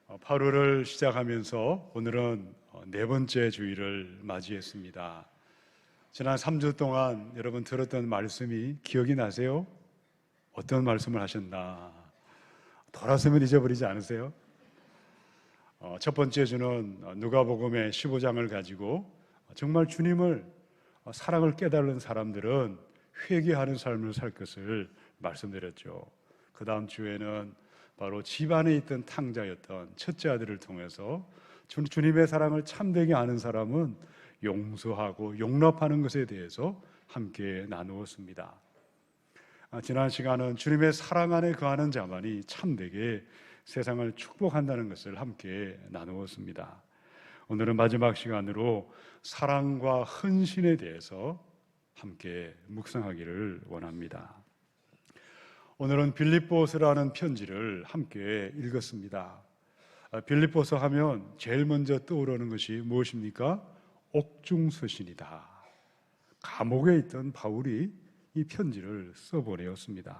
8월을 시작하면서 오늘은 네 번째 주일을 맞이했습니다. 지난 3주 동안 여러분 들었던 말씀이 기억이 나세요? 어떤 말씀을 하셨나? 돌아서면 잊어버리지 않으세요? 첫 번째 주는 누가복음의 15장을 가지고 정말 주님을 사랑을 깨달은 사람들은 회개하는 삶을 살 것을 말씀드렸죠. 그 다음 주에는 바로 집안에 있던 탕자였던 첫째 아들을 통해서 주님의 사랑을 참되게 아는 사람은 용서하고 용납하는 것에 대해서 함께 나누었습니다. 지난 시간은 주님의 사랑 안에 거하는 자만이 참되게 세상을 축복한다는 것을 함께 나누었습니다. 오늘은 마지막 시간으로 사랑과 헌신에 대해서 함께 묵상하기를 원합니다. 오늘은 빌립보서라는 편지를 함께 읽었습니다. 빌립보서 하면 제일 먼저 떠오르는 것이 무엇입니까? 옥중서신이다. 감옥에 있던 바울이 이 편지를 써보내었습니다.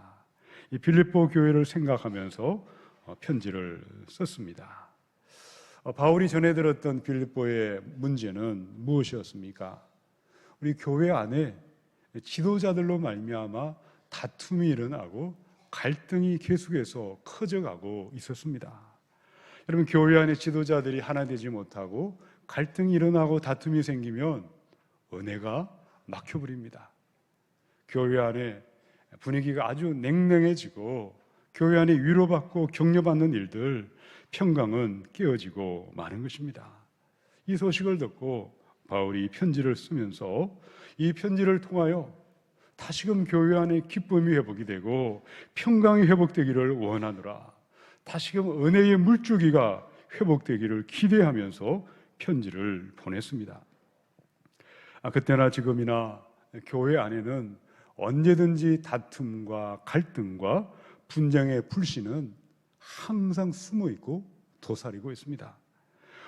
이 빌립보 교회를 생각하면서 편지를 썼습니다. 바울이 전해 들었던 빌립보의 문제는 무엇이었습니까? 우리 교회 안에 지도자들로 말미암아 다툼이 일어나고 갈등이 계속해서 커져가고 있었습니다. 여러분, 교회 안에 지도자들이 하나 되지 못하고 갈등이 일어나고 다툼이 생기면 은혜가 막혀버립니다. 교회 안에 분위기가 아주 냉랭해지고 교회 안에 위로받고 격려받는 일들, 평강은 깨어지고 마는 것입니다. 이 소식을 듣고 바울이 편지를 쓰면서 이 편지를 통하여 다시금 교회 안에 기쁨이 회복이 되고 평강이 회복되기를 원하노라. 다시금 은혜의 물줄기가 회복되기를 기대하면서 편지를 보냈습니다. 그때나 지금이나 교회 안에는 언제든지 다툼과 갈등과 분쟁의 불씨는 항상 숨어 있고 도사리고 있습니다.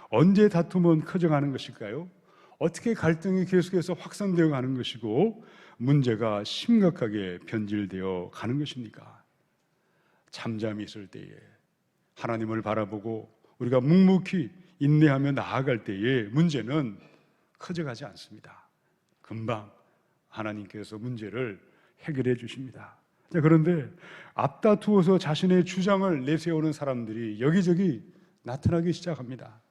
언제 다툼은 커져가는 것일까요? 어떻게 갈등이 계속해서 확산되어 가는 것이고 문제가 심각하게 변질되어 가는 것입니까? 잠잠히 있을 때에, 하나님을 바라보고 우리가 묵묵히 인내하며 나아갈 때에 문제는 커져가지 않습니다. 금방 하나님께서 문제를 해결해 주십니다. 그런데 앞다투어서 자신의 주장을 내세우는 사람들이 여기저기 나타나기 시작합니다.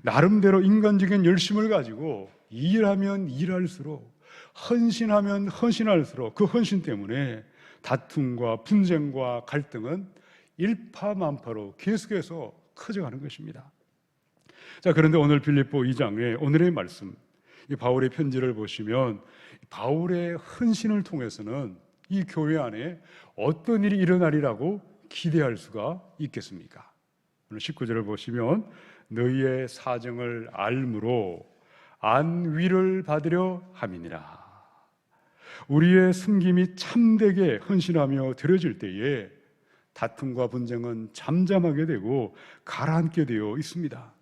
나름대로 인간적인 열심을 가지고 일하면 일할수록, 헌신하면 헌신할수록 그 헌신 때문에 다툼과 분쟁과 갈등은 일파만파로 계속해서 커져가는 것입니다. 그런데 오늘 빌립보 2장의 오늘의 말씀, 이 바울의 편지를 보시면 바울의 헌신을 통해서는 이 교회 안에 어떤 일이 일어나리라고 기대할 수가 있겠습니까? 오늘 19절을 보시면 너희의 사정을 알므로 안위를 받으려 함이니라. 우리의 섬김이 참되게 헌신하며 드려질 때에 다툼과 분쟁은 잠잠하게 되고 가라앉게 되어 있습니다.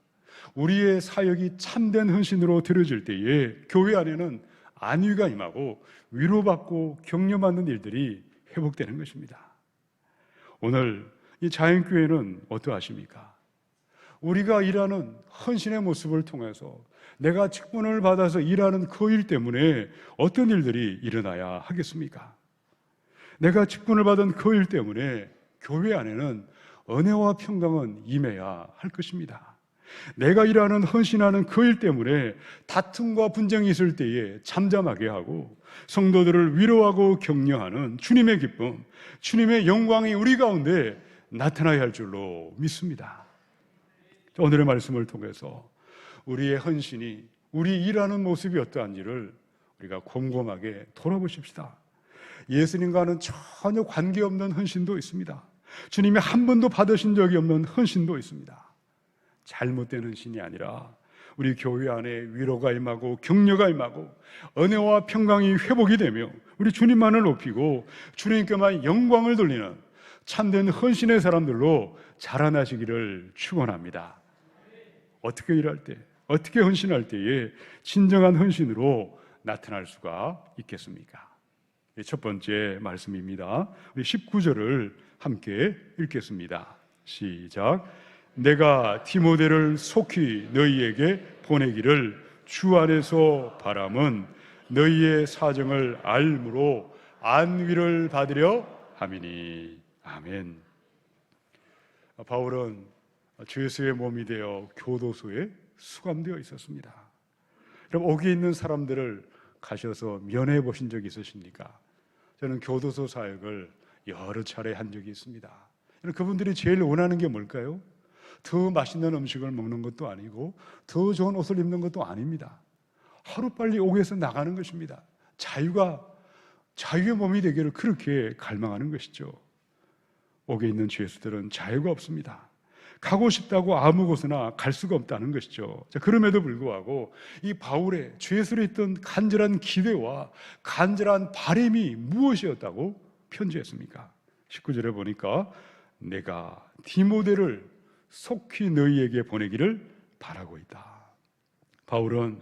우리의 사역이 참된 헌신으로 드려질 때에 교회 안에는 안위가 임하고 위로받고 격려받는 일들이 회복되는 것입니다. 오늘 이 자연교회는 어떠하십니까? 우리가 일하는 헌신의 모습을 통해서 내가 직분을 받아서 일하는 그 일 때문에 어떤 일들이 일어나야 하겠습니까? 내가 직분을 받은 그 일 때문에 교회 안에는 은혜와 평강은 임해야 할 것입니다. 내가 일하는 헌신하는 그 일 때문에 다툼과 분쟁이 있을 때에 잠잠하게 하고 성도들을 위로하고 격려하는 주님의 기쁨, 주님의 영광이 우리 가운데 나타나야 할 줄로 믿습니다. 오늘의 말씀을 통해서 우리의 헌신이, 우리 일하는 모습이 어떠한지를 우리가 곰곰하게 돌아보십시다. 예수님과는 전혀 관계없는 헌신도 있습니다. 주님이 한 번도 받으신 적이 없는 헌신도 있습니다. 잘못된 헌신이 아니라 우리 교회 안에 위로가 임하고 격려가 임하고 은혜와 평강이 회복이 되며 우리 주님만을 높이고 주님께만 영광을 돌리는 참된 헌신의 사람들로 자라나시기를 축원합니다. 어떻게 일할 때, 어떻게 헌신할 때에 진정한 헌신으로 나타날 수가 있겠습니까? 첫 번째 말씀입니다. 우리 19절을 함께 읽겠습니다. 시작. 내가 디모데를 속히 너희에게 보내기를 주 안에서 바람은 너희의 사정을 알므로 안위를 받으려 함이니. 아멘. 바울은 주 예수의 몸이 되어 교도소에 수감되어 있었습니다. 그럼 거기 있는 사람들을 가셔서 면회 보신 적이 있으십니까? 저는 교도소 사역을 여러 차례 한 적이 있습니다. 그분들이 제일 원하는 게 뭘까요? 더 맛있는 음식을 먹는 것도 아니고 더 좋은 옷을 입는 것도 아닙니다. 하루빨리 옥에서 나가는 것입니다. 자유의 몸이 되기를 그렇게 갈망하는 것이죠. 옥에 있는 죄수들은 자유가 없습니다. 가고 싶다고 아무 곳이나 갈 수가 없다는 것이죠. 자, 그럼에도 불구하고 이 바울의 죄수로 있던 간절한 기대와 간절한 바람이 무엇이었다고 편지했습니까? 19절에 보니까 내가 디모데를 속히 너희에게 보내기를 바라고 있다. 바울은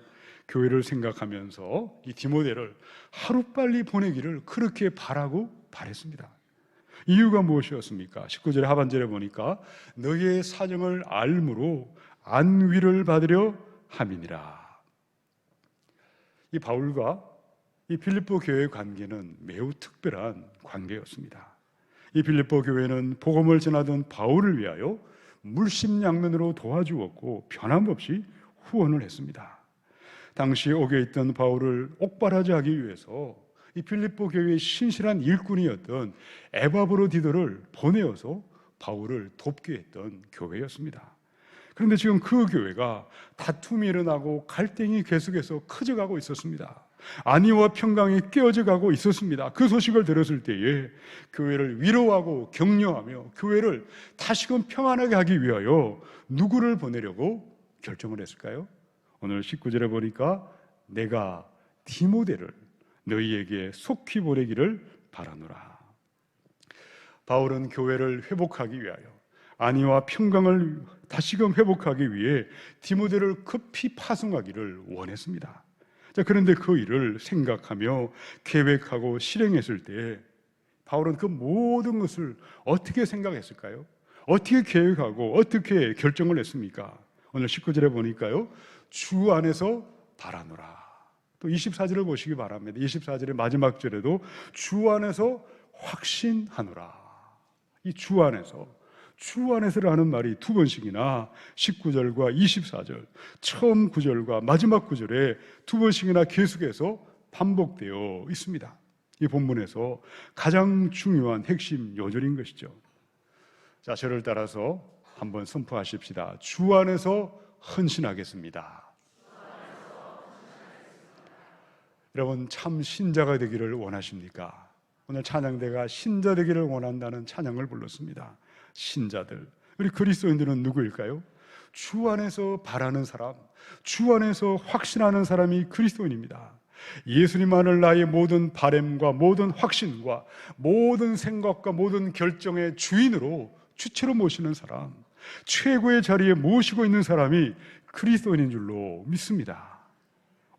교회를 생각하면서 이 디모데를 하루빨리 보내기를 그렇게 바랬습니다. 이유가 무엇이었습니까? 19절의 하반절에 보니까 너희의 사정을 알므로 안위를 받으려 함이니라. 이 바울과 이 빌립보 교회의 관계는 매우 특별한 관계였습니다. 이 빌립보 교회는 복음을 전하던 바울을 위하여 물심양면으로 도와주었고 변함없이 후원을 했습니다. 당시 옥에 있던 바울을 옥발하지 하기 위해서 이 필립보 교회의 신실한 일꾼이었던 에바브로디도를 보내어서 바울을 돕게 했던 교회였습니다. 그런데 지금 그 교회가 다툼이 일어나고 갈등이 계속해서 커져가고 있었습니다. 안위와 평강이 깨어져 가고 있었습니다. 그 소식을 들었을 때에 교회를 위로하고 격려하며 교회를 다시금 평안하게 하기 위하여 누구를 보내려고 결정을 했을까요? 오늘 19절에 보니까 내가 디모데를 너희에게 속히 보내기를 바라노라. 바울은 교회를 회복하기 위하여 안위와 평강을 다시금 회복하기 위해 디모데를 급히 파송하기를 원했습니다. 자, 그런데 그 일을 생각하며 계획하고 실행했을 때 바울은 그 모든 것을 어떻게 생각했을까요? 어떻게 계획하고 어떻게 결정을 했습니까? 오늘 19절에 보니까요, 주 안에서 바라노라. 또 24절을 보시기 바랍니다. 24절의 마지막 절에도 주 안에서 확신하노라. 이 주 안에서라는 말이 두 번씩이나 19절과 24절, 처음 9절과 마지막 9절에 두 번씩이나 계속해서 반복되어 있습니다. 이 본문에서 가장 중요한 핵심 요절인 것이죠. 자, 저를 따라서 한번 선포하십시다. 주 안에서 헌신하겠습니다. 여러분, 참 신자가 되기를 원하십니까? 오늘 찬양대가 신자 되기를 원한다는 찬양을 불렀습니다. 신자들, 우리 그리스도인들은 누구일까요? 주 안에서 바라는 사람, 주 안에서 확신하는 사람이 그리스도인입니다. 예수님만을 나의 모든 바램과 모든 확신과 모든 생각과 모든 결정의 주인으로 주체로 모시는 사람, 최고의 자리에 모시고 있는 사람이 그리스도인인 줄로 믿습니다.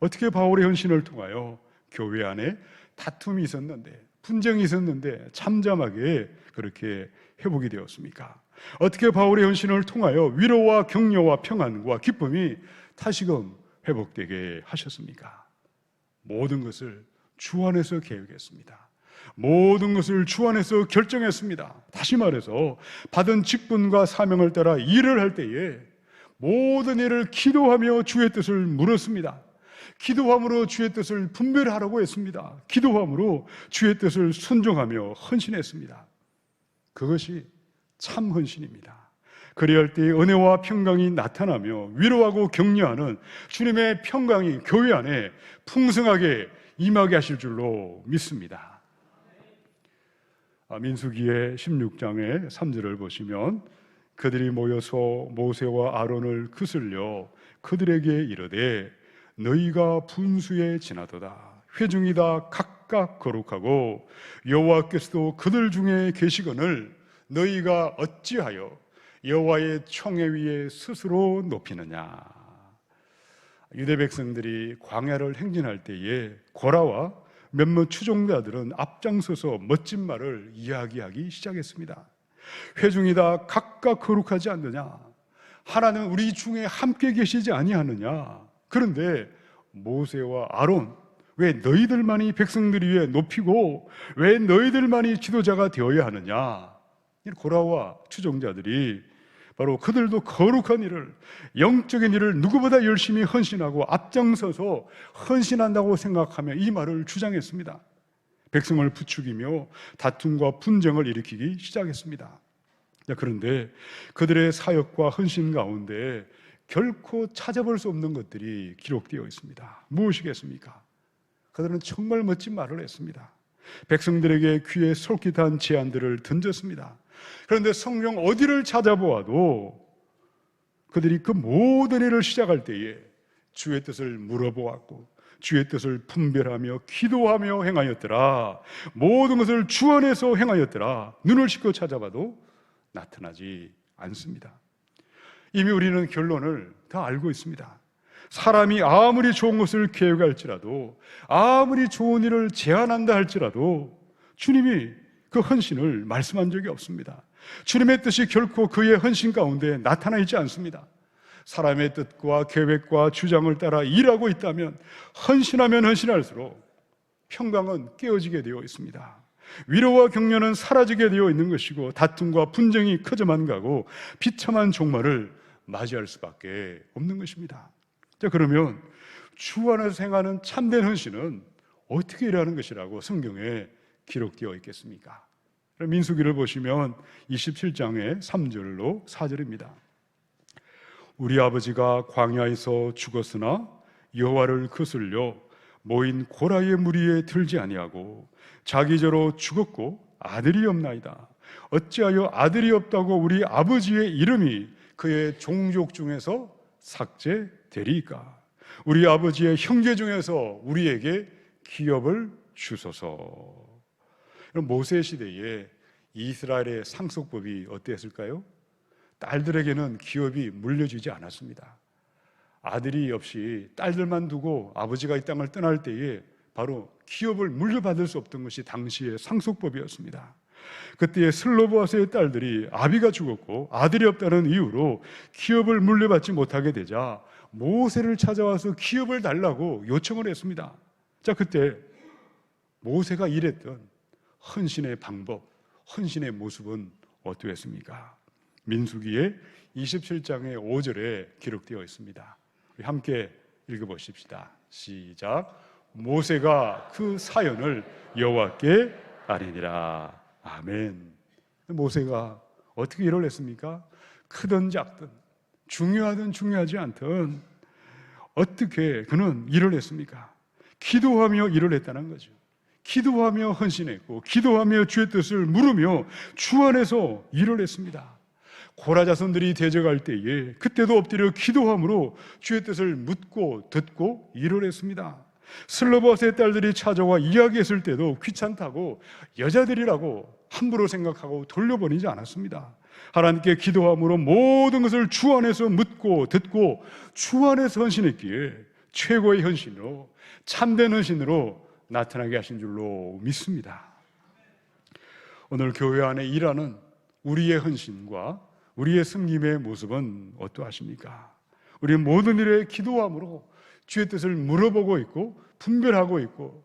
어떻게 바울의 헌신을 통하여 교회 안에 다툼이 있었는데, 분쟁이 있었는데 잠잠하게 그렇게 회복이 되었습니까? 어떻게 바울의 헌신을 통하여 위로와 격려와 평안과 기쁨이 다시금 회복되게 하셨습니까? 모든 것을 주 안에서 계획했습니다. 모든 것을 주 안에서 결정했습니다. 다시 말해서 받은 직분과 사명을 따라 일을 할 때에 모든 일을 기도하며 주의 뜻을 물었습니다. 기도함으로 주의 뜻을 분별하라고 했습니다. 기도함으로 주의 뜻을 순종하며 헌신했습니다. 그것이 참 헌신입니다. 그리할 때 은혜와 평강이 나타나며 위로하고 격려하는 주님의 평강이 교회 안에 풍성하게 임하게 하실 줄로 믿습니다. 민수기의 16장의 3절을 보시면 그들이 모여서 모세와 아론을 거슬려 그들에게 이르되 너희가 분수에 지나도다. 회중이 다 각각 거룩하고 여호와께서도 그들 중에 계시거늘 너희가 어찌하여 여호와의 총회 위에 스스로 높이느냐. 유대 백성들이 광야를 행진할 때에 고라와 몇몇 추종자들은 앞장서서 멋진 말을 이야기하기 시작했습니다. 회중이 다 각각 거룩하지 않느냐. 하나는 우리 중에 함께 계시지 아니하느냐. 그런데 모세와 아론, 왜 너희들만이 백성들 위에 높이고 왜 너희들만이 지도자가 되어야 하느냐. 고라와 추종자들이 바로 그들도 거룩한 일을, 영적인 일을 누구보다 열심히 헌신하고 앞장서서 헌신한다고 생각하며 이 말을 주장했습니다. 백성을 부추기며 다툼과 분쟁을 일으키기 시작했습니다. 그런데 그들의 사역과 헌신 가운데 결코 찾아볼 수 없는 것들이 기록되어 있습니다. 무엇이겠습니까? 그들은 정말 멋진 말을 했습니다. 백성들에게 귀에 솔깃한 제안들을 던졌습니다. 그런데 성경 어디를 찾아보아도 그들이 그 모든 일을 시작할 때에 주의 뜻을 물어보았고 주의 뜻을 분별하며 기도하며 행하였더라. 모든 것을 주 안에서 행하였더라. 눈을 씻고 찾아봐도 나타나지 않습니다. 이미 우리는 결론을 다 알고 있습니다. 사람이 아무리 좋은 것을 계획할지라도, 아무리 좋은 일을 제안한다 할지라도 주님이 그 헌신을 말씀한 적이 없습니다. 주님의 뜻이 결코 그의 헌신 가운데 나타나 있지 않습니다. 사람의 뜻과 계획과 주장을 따라 일하고 있다면, 헌신하면 헌신할수록 평강은 깨어지게 되어 있습니다. 위로와 격려는 사라지게 되어 있는 것이고, 다툼과 분쟁이 커져만 가고 비참한 종말을 맞이할 수밖에 없는 것입니다. 자, 그러면 주 안에서 행하는 참된 헌신은 어떻게 일하는 것이라고 성경에 기록되어 있겠습니까? 민수기를 보시면 27장의 3절로 4절입니다. 우리 아버지가 광야에서 죽었으나 여호와를 거슬려 모인 고라의 무리에 들지 아니하고 자기저로 죽었고 아들이 없나이다. 어찌하여 아들이 없다고 우리 아버지의 이름이 그의 종족 중에서 삭제되리까? 우리 아버지의 형제 중에서 우리에게 기업을 주소서. 모세 시대에 이스라엘의 상속법이 어땠을까요? 딸들에게는 기업이 물려주지 않았습니다. 아들이 없이 딸들만 두고 아버지가 이 땅을 떠날 때에 바로 기업을 물려받을 수 없던 것이 당시의 상속법이었습니다. 그때의 슬로보아스의 딸들이 아비가 죽었고 아들이 없다는 이유로 기업을 물려받지 못하게 되자 모세를 찾아와서 기업을 달라고 요청을 했습니다. 자, 그때 모세가 일했던 헌신의 방법, 헌신의 모습은 어떠했습니까? 민수기의 27장의 5절에 기록되어 있습니다. 우리 함께 읽어보십시다. 시작. 모세가 그 사연을 여호와께 아뢰니라. 아멘. 모세가 어떻게 일을 했습니까? 크든 작든 중요하든 중요하지 않든 어떻게 그는 일을 했습니까? 기도하며 일을 했다는 거죠. 기도하며 헌신했고 기도하며 주의 뜻을 물으며 주 안에서 일을 했습니다. 고라 자손들이 대적할 때에 그때도 엎드려 기도함으로 주의 뜻을 묻고 듣고 일을 했습니다. 슬로보아스의 딸들이 찾아와 이야기했을 때도 귀찮다고 여자들이라고 함부로 생각하고 돌려보내지 않았습니다. 하나님께 기도함으로 모든 것을 주 안에서 묻고 듣고 주 안에서 헌신했기에 최고의 헌신으로, 참된 헌신으로 나타나게 하신 줄로 믿습니다. 오늘 교회 안에 일하는 우리의 헌신과 우리의 섬김의 모습은 어떠하십니까? 우리 모든 일에 기도함으로 주의 뜻을 물어보고 있고 분별하고 있고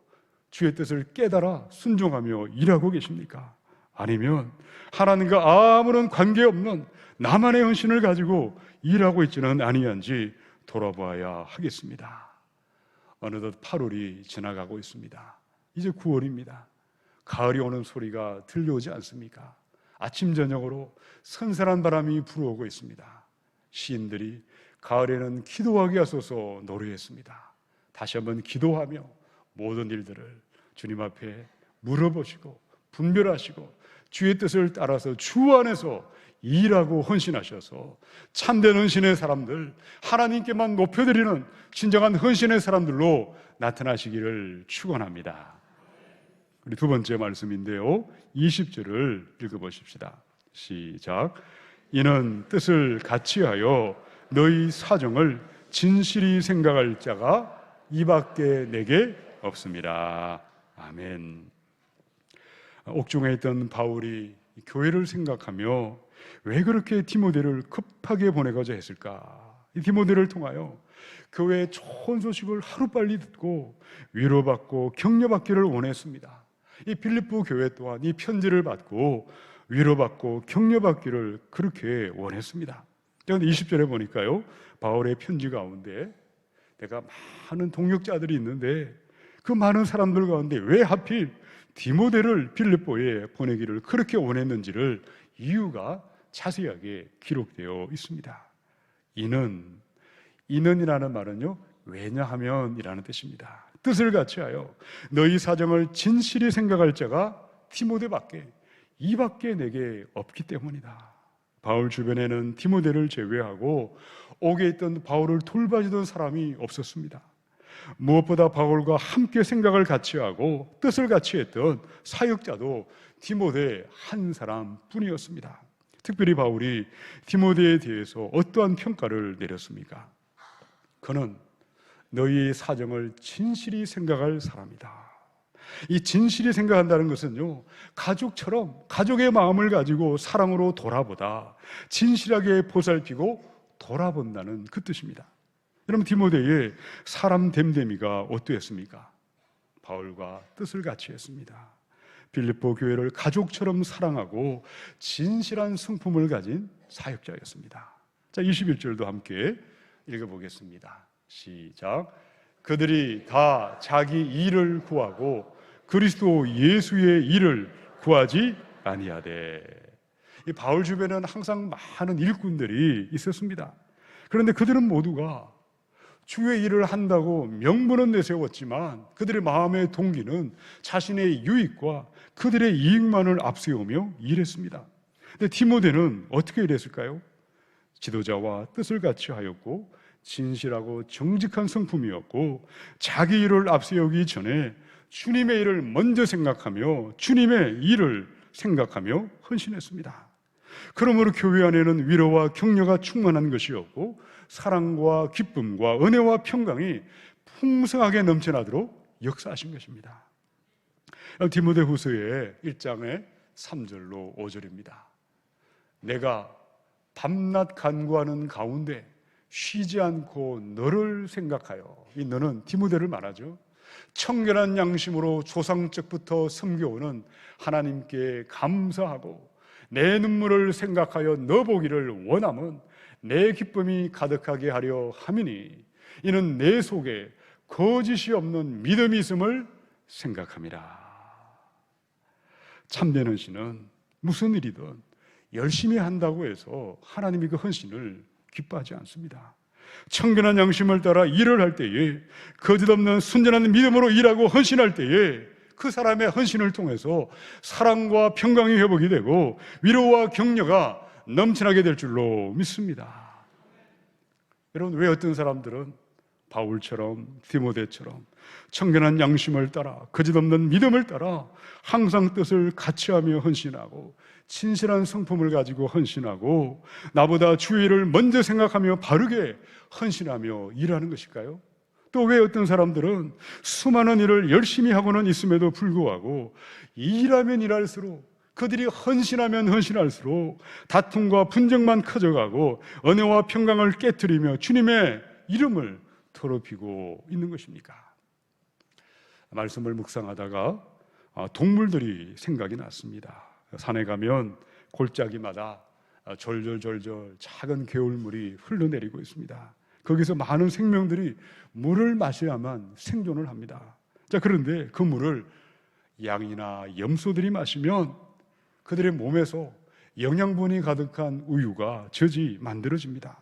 주의 뜻을 깨달아 순종하며 일하고 계십니까? 아니면 하나님과 아무런 관계없는 나만의 헌신을 가지고 일하고 있지는 아니한지 돌아봐야 하겠습니다. 어느덧 8월이 지나가고 있습니다. 이제 9월입니다. 가을이 오는 소리가 들려오지 않습니까? 아침 저녁으로 선선한 바람이 불어오고 있습니다. 시인들이 가을에는 기도하게 하소서 노래했습니다. 다시 한번 기도하며 모든 일들을 주님 앞에 물어보시고 분별하시고 주의 뜻을 따라서 주 안에서 일하고 헌신하셔서 참된 헌신의 사람들, 하나님께만 높여드리는 진정한 헌신의 사람들로 나타나시기를 축원합니다. 우리 두 번째 말씀인데요, 20절을 읽어보십시다. 시작. 이는 뜻을 같이하여 너희 사정을 진실히 생각할 자가 이밖에 내게 없습니다. 아멘. 옥중에 있던 바울이 교회를 생각하며 왜 그렇게 디모데를 급하게 보내고자 했을까? 이 디모데를 통하여 교회의 좋은 소식을 하루빨리 듣고 위로받고 격려받기를 원했습니다. 이 빌립보 교회 또한 이 편지를 받고 위로받고 격려받기를 그렇게 원했습니다. 그런데 20절에 보니까요, 바울의 편지 가운데 내가 많은 동역자들이 있는데 그 많은 사람들 가운데 왜 하필 디모데를 빌립보에 보내기를 그렇게 원했는지를 이유가 자세하게 기록되어 있습니다. 이는이라는 말은요, 왜냐하면이라는 뜻입니다. 뜻을 같이하여 너희 사정을 진실히 생각할 자가 디모데밖에 이밖에 내게 없기 때문이다. 바울 주변에는 디모데를 제외하고 옥에 있던 바울을 돌봐주던 사람이 없었습니다. 무엇보다 바울과 함께 생각을 같이 하고 뜻을 같이 했던 사역자도 디모데 한 사람뿐이었습니다. 특별히 바울이 디모데에 대해서 어떠한 평가를 내렸습니까? 그는 너희 사정을 진실히 생각할 사람이다. 이 진실히 생각한다는 것은요, 가족처럼 가족의 마음을 가지고 사랑으로 돌아보다 진실하게 보살피고 돌아본다는 그 뜻입니다. 여러분, 디모데의 사람 됨됨이가 어떠했습니까? 바울과 뜻을 같이 했습니다. 빌립보 교회를 가족처럼 사랑하고 진실한 성품을 가진 사역자였습니다. 자, 21절도 함께 읽어보겠습니다. 시작. 그들이 다 자기 일을 구하고 그리스도 예수의 일을 구하지 아니하되. 이 바울 주변에는 항상 많은 일꾼들이 있었습니다. 그런데 그들은 모두가 주의 일을 한다고 명분은 내세웠지만 그들의 마음의 동기는 자신의 유익과 그들의 이익만을 앞세우며 일했습니다. 근데 디모데는 어떻게 일했을까요? 지도자와 뜻을 같이 하였고 진실하고 정직한 성품이었고 자기 일을 앞세우기 전에 주님의 일을 먼저 생각하며 주님의 일을 생각하며 헌신했습니다. 그러므로 교회 안에는 위로와 격려가 충만한 것이었고 사랑과 기쁨과 은혜와 평강이 풍성하게 넘쳐나도록 역사하신 것입니다. 디모데후서의 1장의 3절로 5절입니다. 내가 밤낮 간구하는 가운데 쉬지 않고 너를 생각하여, 이 너는 디모데를 말하죠. 청결한 양심으로 조상적부터 섬겨오는 하나님께 감사하고 내 눈물을 생각하여 너 보기를 원함은 내 기쁨이 가득하게 하려 함이니 이는 내 속에 거짓이 없는 믿음이 있음을 생각함이라. 참된 헌신은 무슨 일이든 열심히 한다고 해서 하나님이 그 헌신을 기뻐하지 않습니다. 청결한 양심을 따라 일을 할 때에 거짓 없는 순전한 믿음으로 일하고 헌신할 때에 그 사람의 헌신을 통해서 사랑과 평강이 회복이 되고 위로와 격려가 넘쳐나게 될 줄로 믿습니다. 여러분, 왜 어떤 사람들은 바울처럼 디모데처럼 청결한 양심을 따라 거짓 없는 믿음을 따라 항상 뜻을 같이 하며 헌신하고 진실한 성품을 가지고 헌신하고 나보다 주의 일을 먼저 생각하며 바르게 헌신하며 일하는 것일까요? 또 왜 어떤 사람들은 수많은 일을 열심히 하고는 있음에도 불구하고 일하면 일할수록 그들이 헌신하면 헌신할수록 다툼과 분쟁만 커져가고 은혜와 평강을 깨트리며 주님의 이름을 더럽히고 있는 것입니까? 말씀을 묵상하다가 동물들이 생각이 났습니다. 산에 가면 골짜기마다 졸졸졸졸 작은 개울물이 흘러내리고 있습니다. 거기서 많은 생명들이 물을 마셔야만 생존을 합니다. 자, 그런데 그 물을 양이나 염소들이 마시면 그들의 몸에서 영양분이 가득한 우유가 젖이 만들어집니다.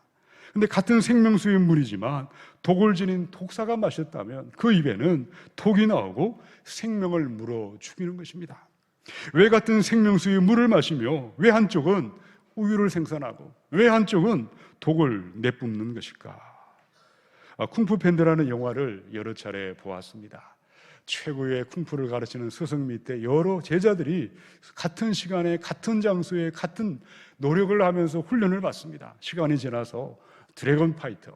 그런데 같은 생명수의 물이지만 독을 지닌 독사가 마셨다면 그 입에는 독이 나오고 생명을 물어 죽이는 것입니다. 왜 같은 생명수의 물을 마시며 왜 한쪽은 우유를 생산하고 왜 한쪽은 독을 내뿜는 것일까? 쿵푸 팬더라는 영화를 여러 차례 보았습니다. 최고의 쿵푸를 가르치는 스승 밑에 여러 제자들이 같은 시간에 같은 장소에 같은 노력을 하면서 훈련을 받습니다. 시간이 지나서 드래곤 파이터,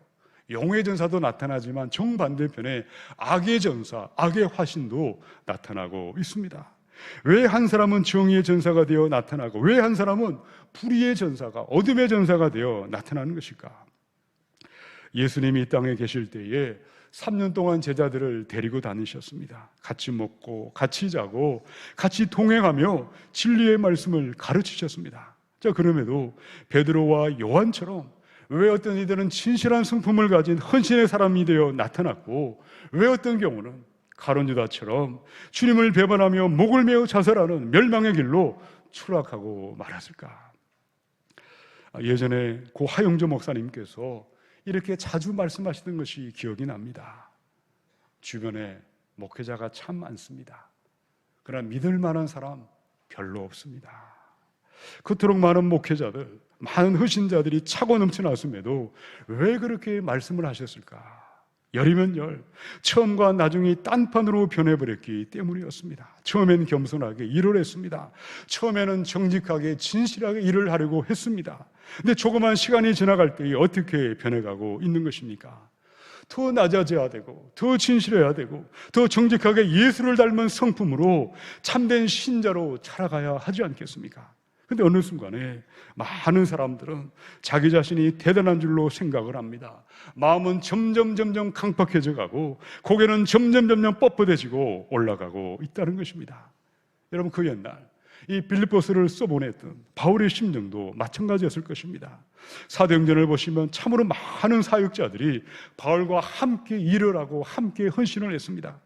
용의 전사도 나타나지만 정반대편에 악의 전사, 악의 화신도 나타나고 있습니다. 왜 한 사람은 정의의 전사가 되어 나타나고 왜 한 사람은 불의의 전사가, 어둠의 전사가 되어 나타나는 것일까? 예수님이 이 땅에 계실 때에 3년 동안 제자들을 데리고 다니셨습니다. 같이 먹고 같이 자고 같이 동행하며 진리의 말씀을 가르치셨습니다. 자, 그럼에도 베드로와 요한처럼 왜 어떤 이들은 진실한 성품을 가진 헌신의 사람이 되어 나타났고 왜 어떤 경우는 가룟 유다처럼 주님을 배반하며 목을 메어 자살하는 멸망의 길로 추락하고 말았을까? 예전에 고 하용조 목사님께서 이렇게 자주 말씀하시던 것이 기억이 납니다. 주변에 목회자가 참 많습니다. 그러나 믿을 만한 사람 별로 없습니다. 그토록 많은 목회자들, 많은 헌신자들이 차고 넘쳐났음에도 왜 그렇게 말씀을 하셨을까? 열이면 열, 처음과 나중이 딴판으로 변해버렸기 때문이었습니다. 처음엔 겸손하게 일을 했습니다. 처음에는 정직하게 진실하게 일을 하려고 했습니다. 근데 조그만 시간이 지나갈 때 어떻게 변해가고 있는 것입니까? 더 낮아져야 되고 더 진실해야 되고 더 정직하게 예수를 닮은 성품으로 참된 신자로 자라가야 하지 않겠습니까? 근데 어느 순간에 많은 사람들은 자기 자신이 대단한 줄로 생각을 합니다. 마음은 점점 강팍해져 가고 고개는 점점 뻣뻣해지고 올라가고 있다는 것입니다. 여러분, 그 옛날 이 빌립보서를 써보냈던 바울의 심정도 마찬가지였을 것입니다. 사도행전을 보시면 참으로 많은 사역자들이 바울과 함께 일을 하고 함께 헌신을 했습니다.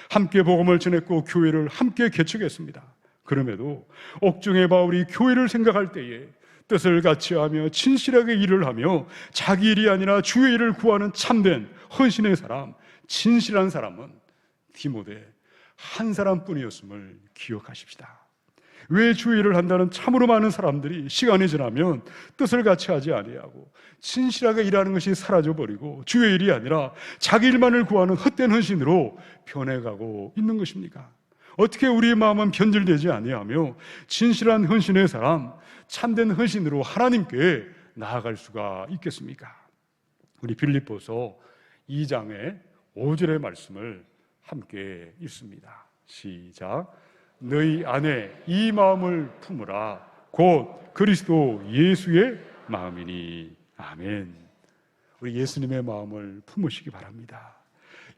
함께 복음을 전했고 교회를 함께 개척했습니다. 그럼에도 옥중의 바울이 교회를 생각할 때에 뜻을 같이 하며 진실하게 일을 하며 자기 일이 아니라 주의 일을 구하는 참된 헌신의 사람, 진실한 사람은 디모데 한 사람뿐이었음을 기억하십시다. 왜 주의 일을 한다는 참으로 많은 사람들이 시간이 지나면 뜻을 같이 하지 아니하고 진실하게 일하는 것이 사라져버리고 주의 일이 아니라 자기 일만을 구하는 헛된 헌신으로 변해가고 있는 것입니까? 어떻게 우리의 마음은 변질되지 아니하며 진실한 헌신의 사람, 참된 헌신으로 하나님께 나아갈 수가 있겠습니까? 우리 빌립보서 2장의 5절의 말씀을 함께 읽습니다. 시작. 너희 안에 이 마음을 품으라. 곧 그리스도 예수의 마음이니. 아멘. 우리 예수님의 마음을 품으시기 바랍니다.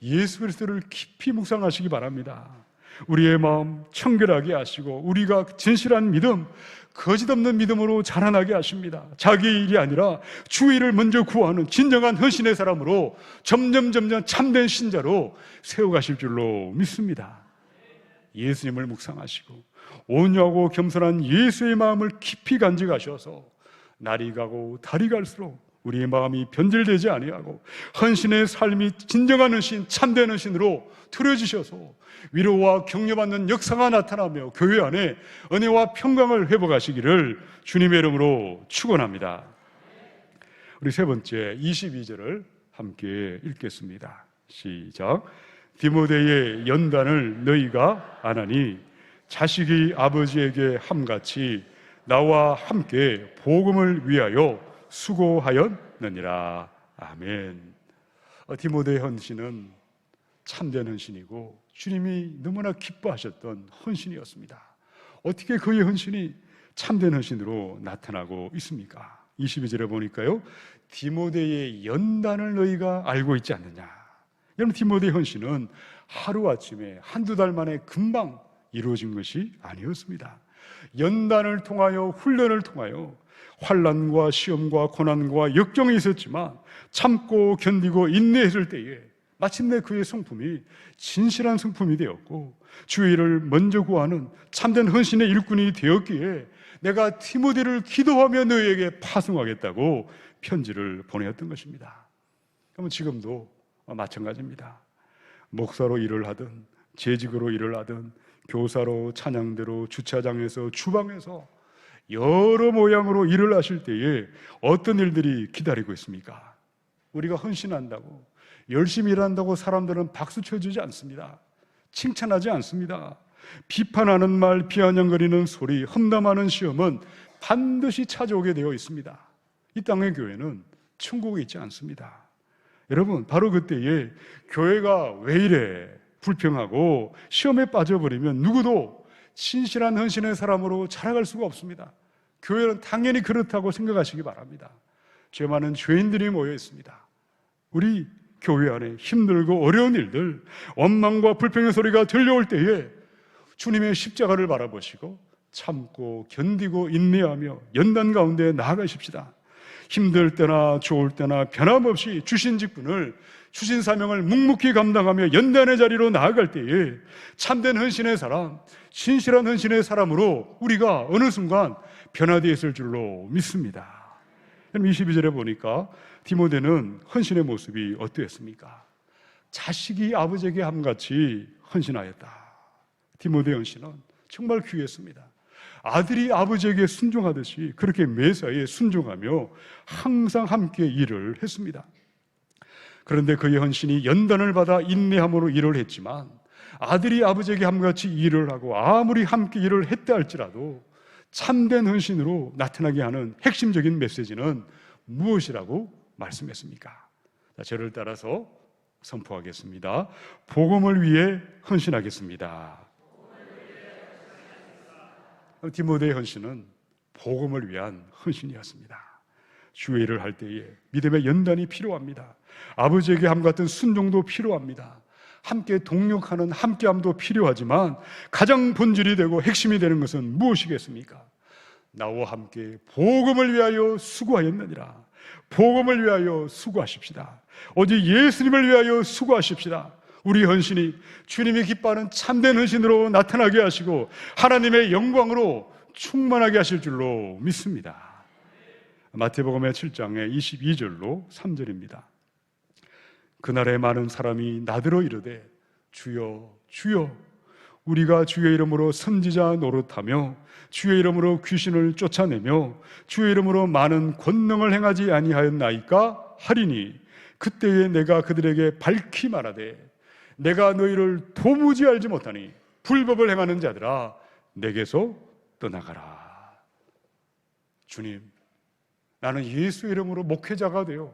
예수 그리스도를 깊이 묵상하시기 바랍니다. 우리의 마음 청결하게 하시고 우리가 진실한 믿음, 거짓 없는 믿음으로 자라나게 하십니다. 자기 일이 아니라 주의 일을 먼저 구하는 진정한 헌신의 사람으로 점점 참된 신자로 세워가실 줄로 믿습니다. 예수님을 묵상하시고 온유하고 겸손한 예수의 마음을 깊이 간직하셔서 날이 가고 달이 갈수록 우리의 마음이 변질되지 아니하고 헌신의 삶이 진정한 헌신, 참된 헌신으로 틀어지셔서 위로와 격려받는 역사가 나타나며 교회 안에 은혜와 평강을 회복하시기를 주님의 이름으로 축원합니다. 우리 세 번째 22절을 함께 읽겠습니다. 시작. 디모데의 연단을 너희가 아나니 자식이 아버지에게 함같이 나와 함께 복음을 위하여 수고하였느니라. 아멘. 디모데의 헌신은 참된 헌신이고 주님이 너무나 기뻐하셨던 헌신이었습니다. 어떻게 그의 헌신이 참된 헌신으로 나타나고 있습니까? 22절에 보니까요, 디모데의 연단을 너희가 알고 있지 않느냐. 여러분, 디모데의 헌신은 하루아침에 한두 달 만에 금방 이루어진 것이 아니었습니다. 연단을 통하여 훈련을 통하여 환난과 시험과 고난과 역경이 있었지만 참고 견디고 인내했을 때에 마침내 그의 성품이 진실한 성품이 되었고 주의 일을 먼저 구하는 참된 헌신의 일꾼이 되었기에 내가 디모데를 기도하며 너희에게 파송하겠다고 편지를 보내었던 것입니다. 그러면 지금도 마찬가지입니다. 목사로 일을 하든 재직으로 일을 하든 교사로, 찬양대로, 주차장에서, 주방에서 여러 모양으로 일을 하실 때에 어떤 일들이 기다리고 있습니까? 우리가 헌신한다고, 열심히 일한다고 사람들은 박수 쳐주지 않습니다. 칭찬하지 않습니다. 비판하는 말, 비아냥거리는 소리, 험담하는 시험은 반드시 찾아오게 되어 있습니다. 이 땅의 교회는 천국에 있지 않습니다. 여러분, 바로 그때에 교회가 왜 이래 불평하고 시험에 빠져버리면 누구도 신실한 헌신의 사람으로 자라갈 수가 없습니다. 교회는 당연히 그렇다고 생각하시기 바랍니다. 죄 많은 죄인들이 모여 있습니다. 우리 교회 안에 힘들고 어려운 일들, 원망과 불평의 소리가 들려올 때에 주님의 십자가를 바라보시고 참고 견디고 인내하며 연단 가운데 나아가십시다. 힘들 때나 좋을 때나 변함없이 주신 직분을, 주신 사명을 묵묵히 감당하며 연단의 자리로 나아갈 때에 참된 헌신의 사람, 신실한 헌신의 사람으로 우리가 어느 순간 변화되어 있을 줄로 믿습니다. 22절에 보니까 디모데는 헌신의 모습이 어떠했습니까? 자식이 아버지에게 함같이 헌신하였다. 디모데의 헌신은 정말 귀했습니다. 아들이 아버지에게 순종하듯이 그렇게 매사에 순종하며 항상 함께 일을 했습니다. 그런데 그의 헌신이 연단을 받아 인내함으로 일을 했지만 아들이 아버지에게 함같이 일을 하고 아무리 함께 일을 했다 할지라도 참된 헌신으로 나타나게 하는 핵심적인 메시지는 무엇이라고 말씀했습니까? 저를 따라서 선포하겠습니다. 복음을 위해 헌신하겠습니다. 디모데의 헌신은 복음을 위한 헌신이었습니다. 주의 일을 할 때에 믿음의 연단이 필요합니다. 아버지에게 함 같은 순종도 필요합니다. 함께 동력하는 함께함도 필요하지만 가장 본질이 되고 핵심이 되는 것은 무엇이겠습니까? 나와 함께 복음을 위하여 수고하였느니라. 복음을 위하여 수고하십시다. 오직 예수님을 위하여 수고하십시다. 우리 헌신이 주님이 기뻐하는 참된 헌신으로 나타나게 하시고 하나님의 영광으로 충만하게 하실 줄로 믿습니다. 마태복음의 7장의 22절로 3절입니다. 그날에 많은 사람이 나더러 이르되 주여 주여 우리가 주의 이름으로 선지자 노릇하며 주의 이름으로 귀신을 쫓아내며 주의 이름으로 많은 권능을 행하지 아니하였나이까 하리니 그때에 내가 그들에게 밝히 말하되 내가 너희를 도무지 알지 못하니 불법을 행하는 자들아 내게서 떠나가라. 주님, 나는 예수 이름으로 목회자가 되어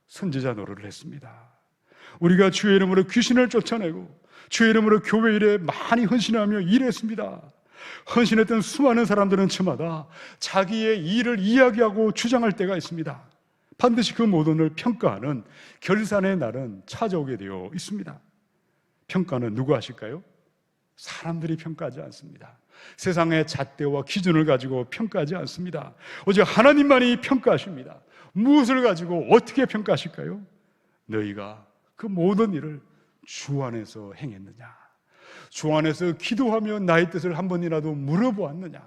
선지자 노릇을 했습니다. 우리가 주의 이름으로 귀신을 쫓아내고 주의 이름으로 교회 일에 많이 헌신하며 일했습니다. 헌신했던 수많은 사람들은 저마다 자기의 일을 이야기하고 주장할 때가 있습니다. 반드시 그 모든을 평가하는 결산의 날은 찾아오게 되어 있습니다. 평가는 누가 하실까요? 사람들이 평가하지 않습니다. 세상의 잣대와 기준을 가지고 평가하지 않습니다. 오직 하나님만이 평가하십니다. 무엇을 가지고 어떻게 평가하실까요? 너희가 그 모든 일을 주 안에서 행했느냐? 주 안에서 기도하며 나의 뜻을 한 번이라도 물어보았느냐?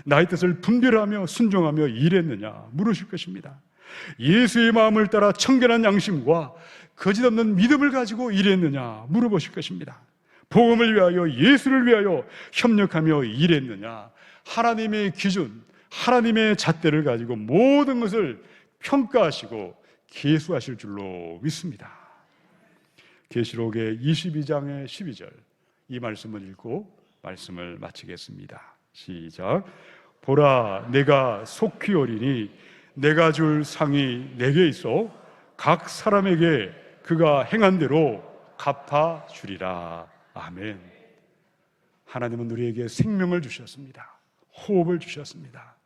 나의 뜻을 분별하며 순종하며 일했느냐? 물으실 것입니다. 예수의 마음을 따라 청결한 양심과 거짓없는 믿음을 가지고 일했느냐? 물어보실 것입니다. 복음을 위하여 예수를 위하여 협력하며 일했느냐? 하나님의 기준, 하나님의 잣대를 가지고 모든 것을 평가하시고 계수하실 줄로 믿습니다. 계시록의 22장의 12절 이 말씀을 읽고 말씀을 마치겠습니다. 시작. 보라 내가 속히 오리니 내가 줄 상이 내게 있어 각 사람에게 그가 행한 대로 갚아 주리라. 아멘. 하나님은 우리에게 생명을 주셨습니다. 호흡을 주셨습니다.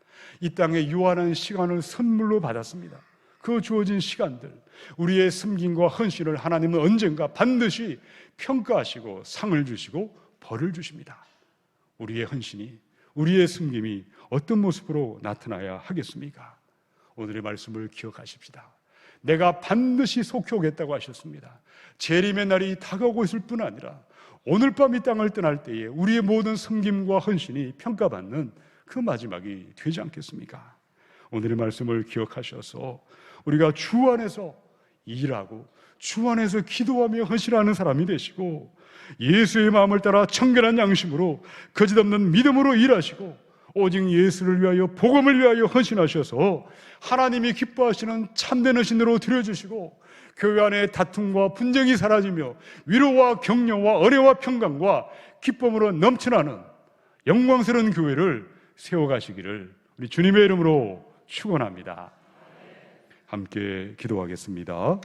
이 땅에 유한한 시간을 선물로 받았습니다. 그 주어진 시간들, 우리의 섬김과 헌신을 하나님은 언젠가 반드시 평가하시고 상을 주시고 벌을 주십니다. 우리의 헌신이, 우리의 섬김이 어떤 모습으로 나타나야 하겠습니까? 오늘의 말씀을 기억하십시다. 내가 반드시 속히 오겠다고 하셨습니다. 재림의 날이 다가오고 있을 뿐 아니라 오늘 밤 이 땅을 떠날 때에 우리의 모든 섬김과 헌신이 평가받는 그 마지막이 되지 않겠습니까? 오늘의 말씀을 기억하셔서 우리가 주 안에서 일하고 주 안에서 기도하며 헌신하는 사람이 되시고 예수의 마음을 따라 청결한 양심으로 거짓없는 믿음으로 일하시고 오직 예수를 위하여 복음을 위하여 헌신하셔서 하나님이 기뻐하시는 참된 헌신으로 드려주시고 교회 안에 다툼과 분쟁이 사라지며 위로와 격려와 은혜와 평강과 기쁨으로 넘쳐나는 영광스러운 교회를 세워가시기를 우리 주님의 이름으로 축원합니다. 함께 기도하겠습니다.